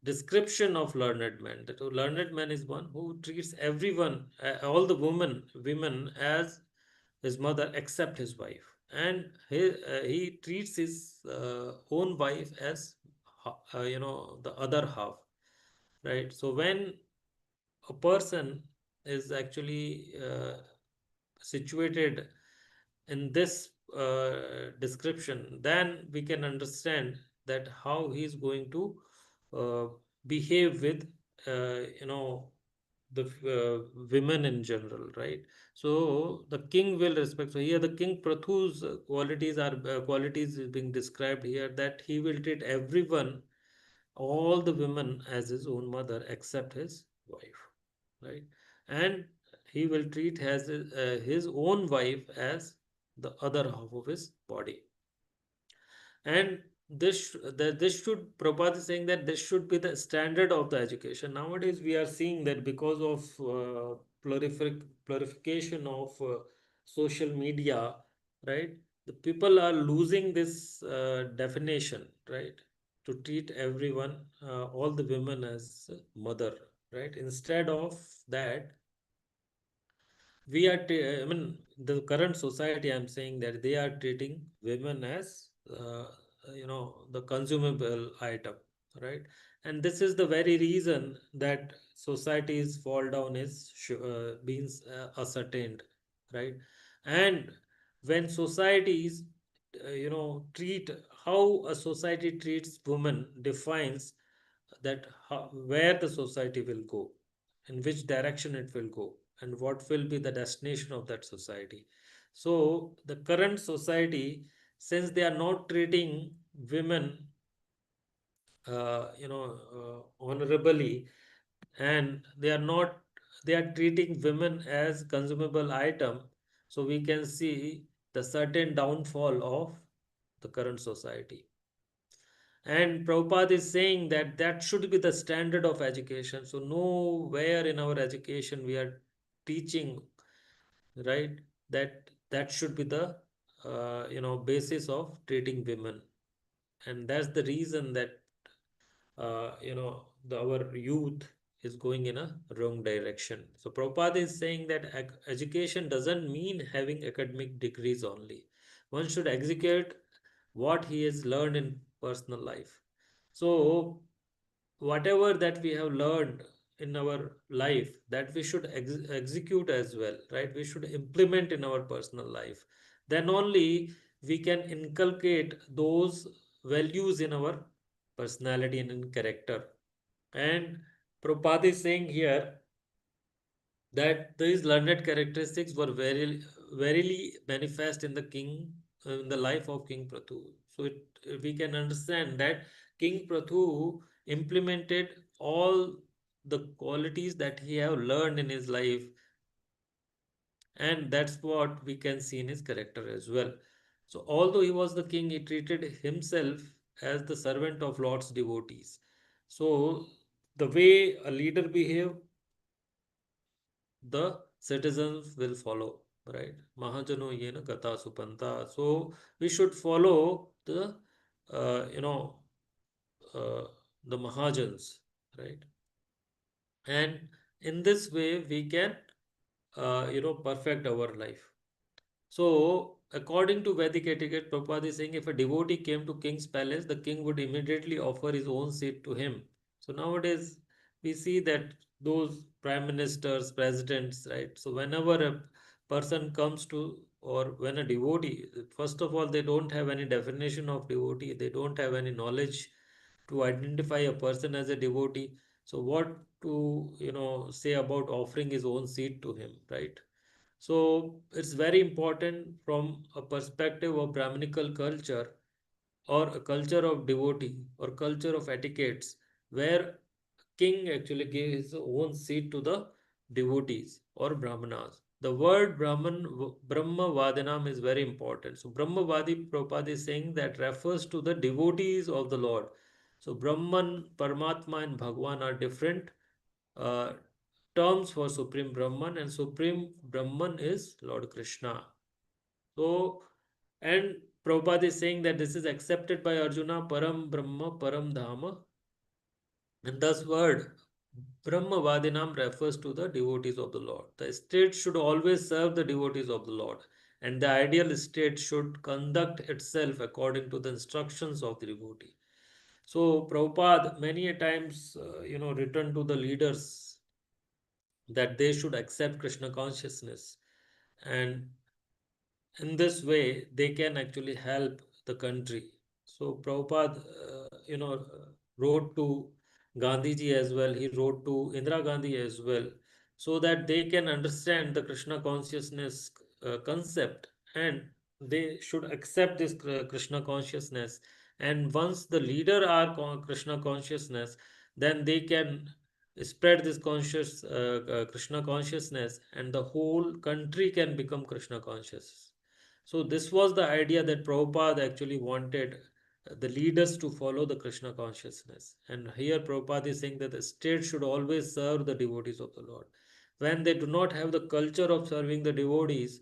[SPEAKER 1] description of learned man. That a learned man is one who treats everyone, all the women as his mother except his wife, and he treats his own wife as the other half, right? So when a person is actually situated in this description, then we can understand that how he is going to uh, behave with the women in general, right? So the king will respect. So here the king Prathu's qualities is being described here, that he will treat everyone, all the women, as his own mother except his wife, right? And he will treat his own wife as the other half of his body. And this should, Prabhupada is saying that this should be the standard of the education. Nowadays, we are seeing that because of glorification of social media, right? The people are losing this definition, right? To treat everyone, all the women as mother, right? Instead of that, I mean, the current society, I'm saying that they are treating women as the consumable item, right? And this is the very reason that society's fall down is being ascertained, right? And when societies treat, how a society treats women defines that where the society will go, in which direction it will go, and what will be the destination of that society. So the current society, since they are not treating women honorably, and they are treating women as consumable item, so we can see the certain downfall of the current society. And Prabhupada is saying that that should be the standard of education. So nowhere in our education we are teaching, right, that should be the basis of treating women. And that's the reason that our youth is going in a wrong direction. So Prabhupada is saying that education doesn't mean having academic degrees only. One should execute what he has learned in personal life. So whatever that we have learned in our life, that we should execute as well, right? We should implement in our personal life. Then only we can inculcate those values in our personality and in character. And Prabhupada is saying here that these learned characteristics were verily manifest in the king, in the life of King Prathu. So we can understand that King Prathu implemented all the qualities that he have learned in his life, and that's what we can see in his character as well. So although he was the king, he treated himself as the servant of Lord's devotees. So the way a leader behave, the citizens will follow, right? Mahajano yena gata supanta. So we should follow uh, you know, uh, the Mahajans, right? And in this way, we can, perfect our life. So, according to Vedic etiquette, Prabhupada is saying if a devotee came to king's palace, the king would immediately offer his own seat to him. So nowadays, we see that those prime ministers, presidents, right? So whenever a person comes to, or when a devotee, first of all, they don't have any definition of devotee, they don't have any knowledge to identify a person as a devotee. So what to, say about offering his own seat to him, right? So it's very important from a perspective of Brahminical culture, or a culture of devotee, or culture of etiquettes, where king actually gave his own seat to the devotees or Brahmanas. The word Brahma Vadinam is very important. So Brahma Vadi, Prabhupada is saying that refers to the devotees of the Lord. So Brahman, Paramatma and Bhagwan are different uh, terms for Supreme Brahman, and Supreme Brahman is Lord Krishna. So, and Prabhupada is saying that this is accepted by Arjuna, Param Brahma, Param Dhama, and thus word Brahma Vadinam refers to the devotees of the Lord. The state should always serve the devotees of the Lord, and the ideal state should conduct itself according to the instructions of the devotee. So Prabhupada many a times, written to the leaders that they should accept Krishna consciousness, and in this way they can actually help the country. So Prabhupada wrote to Gandhiji as well, he wrote to Indira Gandhi as well, so that they can understand the Krishna consciousness concept, and they should accept this Krishna consciousness. And once the leader are Krishna consciousness, then they can spread this Krishna consciousness, and the whole country can become Krishna conscious. So this was the idea that Prabhupada actually wanted the leaders to follow the Krishna consciousness. And here Prabhupada is saying that the state should always serve the devotees of the Lord. When they do not have the culture of serving the devotees,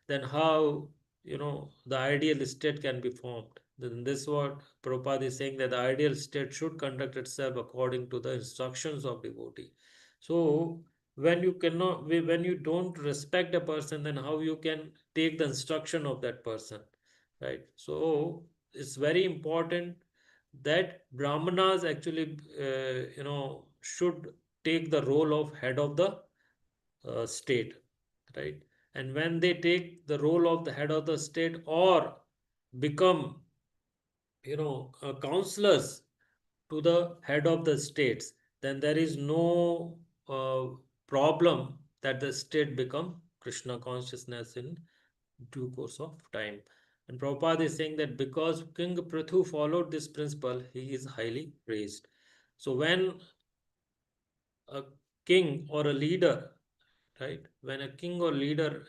[SPEAKER 1] then how, the ideal state can be formed? Then this is what Prabhupada is saying, that the ideal state should conduct itself according to the instructions of devotee. So when you don't respect a person, then how you can take the instruction of that person, right? So it's very important that brahmanas actually should take the role of head of the state, right? And when they take the role of the head of the state or become counselors to the head of the states, then there is no uh, problem that the state become Krishna consciousness in due course of time. And Prabhupada is saying that because King Prithu followed this principle, he is highly praised. So when a king or a leader, right, when a king or leader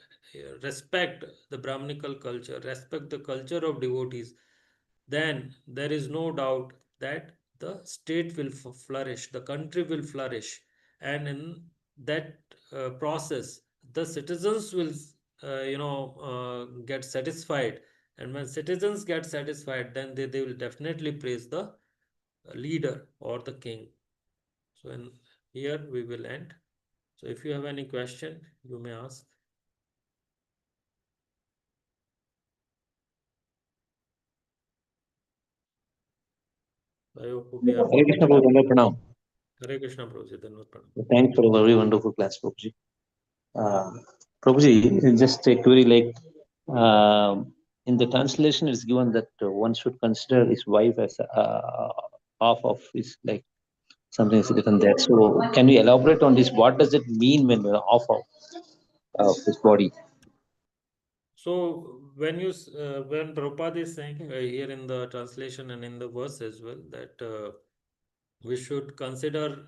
[SPEAKER 1] respect the Brahminical culture, respect the culture of devotees, then there is no doubt that the state will flourish, the country will flourish, and in that process, the citizens will, get satisfied. And when citizens get satisfied, then they will definitely praise the leader or the king. So, in here we will end. So, if you have any question, you may ask. I hope we have.
[SPEAKER 2] Hare Krishna Prabhu, Dandavat Pranam.
[SPEAKER 1] Hare Krishna, Prabhuji. Dandavat Pranam.
[SPEAKER 2] Thanks for a very wonderful class, Prabhuji. Prabhuji, just a query like in the translation, it's given that one should consider his wife as half of his, like something is written there. So, can you elaborate on this? What does it mean when half of his body?
[SPEAKER 1] So when Prabhupada is saying here in the translation and in the verse as well, that we should consider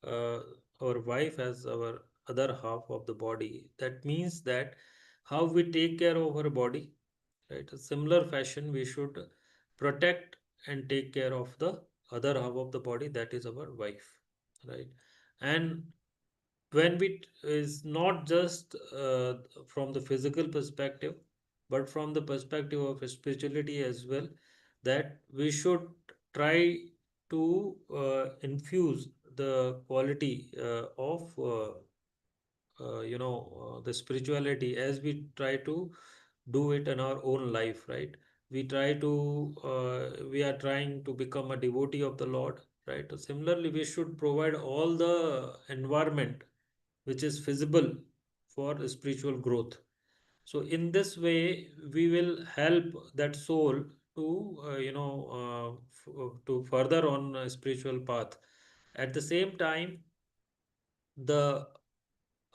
[SPEAKER 1] uh, our wife as our other half of the body. That means that how we take care of our body, right? A similar fashion, we should protect and take care of the other half of the body, that is our wife, right? And when we is not just from the physical perspective, but from the perspective of spirituality as well, that we should try to infuse the quality of the spirituality as we try to do it in our own life, right? We are trying to become a devotee of the Lord, right? Similarly, we should provide all the environment which is feasible for spiritual growth. So in this way, we will help that soul to to further on a spiritual path. At the same time, the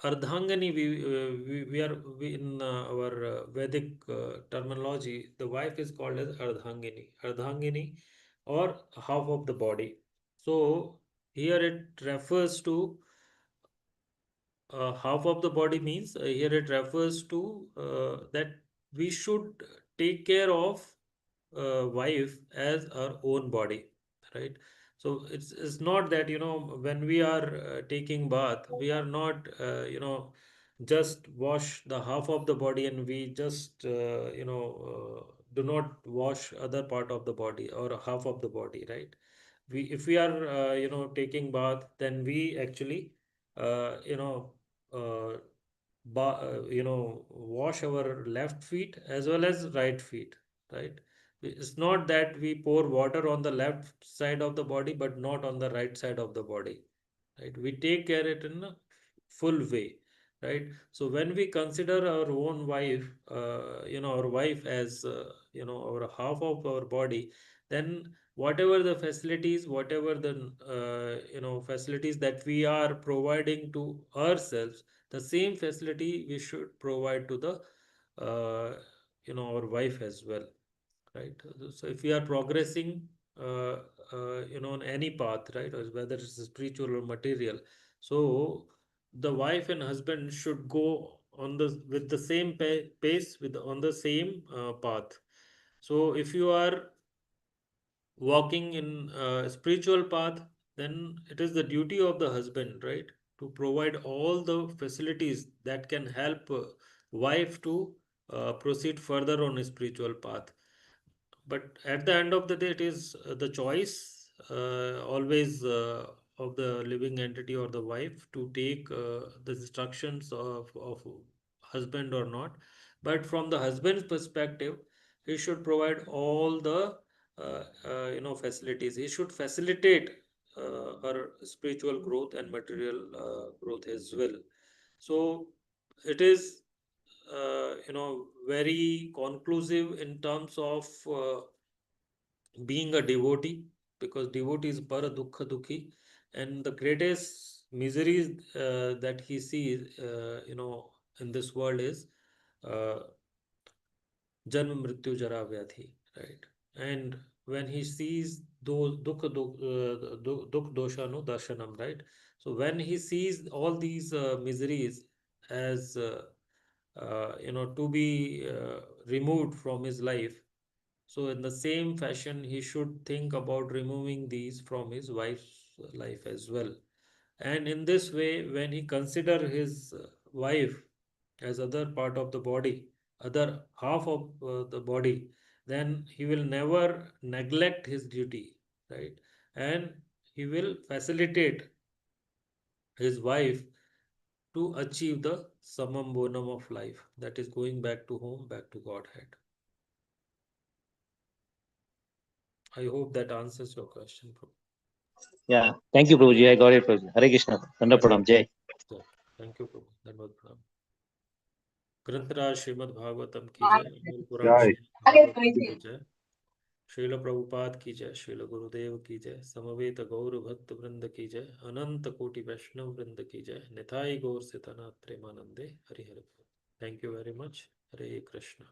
[SPEAKER 1] Ardhangani, we in our Vedic terminology, the wife is called as Ardhangini, or half of the body. So here it refers to half of the body means here it refers to that we should take care of wife as our own body, right? So it's not that when we are taking bath, we are not just wash the half of the body and we just do not wash other part of the body or half of the body, right? We if we are taking bath, then we actually uh, you know uh, wash our left feet as well as right feet, right? It's not that we pour water on the left side of the body but not on the right side of the body, right? We take care it in a full way, right? So when we consider our own wife, our wife as our half of our body, then whatever the facilities, whatever the facilities that we are providing to ourselves, the same facility we should provide to the our wife as well, right? So if we are progressing on any path, right, or whether it's spiritual or material, so the wife and husband should go on the with the same pace, with on the same path. So if you are walking in a spiritual path, then it is the duty of the husband, right, to provide all the facilities that can help wife to proceed further on a spiritual path. But at the end of the day, it is the choice always of the living entity or the wife to take the instructions of husband or not. But from the husband's perspective, he should provide all the facilities. He should facilitate her spiritual growth and material growth as well. So it is very conclusive in terms of being a devotee, because devotee is para dukha dukhi, and the greatest miseries that he sees in this world is uh, janma mrityu jara vyadhi, right? And when he sees those dukh dosha no darshanam, right? So when he sees all these miseries as to be removed from his life, so in the same fashion, he should think about removing these from his wife's life as well. And in this way, when he consider his wife as other part of the body, other half of the body, then he will never neglect his duty, right? And he will facilitate his wife to achieve the summum bonum of life, that is going back to home, back to Godhead. I hope that answers your question, Prabhu.
[SPEAKER 2] Yeah. Thank you, Prabhuji. I got it, Prabhuji. Hare Krishna. Danda
[SPEAKER 1] Yeah,
[SPEAKER 2] Pranam. Jai.
[SPEAKER 1] yeah. Thank you, Prabhu. Dhanwad Pranam. ग्रंथराज Shrimad Bhagavatam की जय, मूल पुराण
[SPEAKER 3] जय
[SPEAKER 1] श्रीमद् भागवतम की जय, श्रील प्रभुपाद की जय, श्रील गुरुदेव की जय, समवेत गौर भक्त वृंद की जय, अनंत कोटि वैष्णव वृंद की जय, निताई गौर से तना प्रेमानंदे Hari Hari. Thank you very much. Hare Krishna.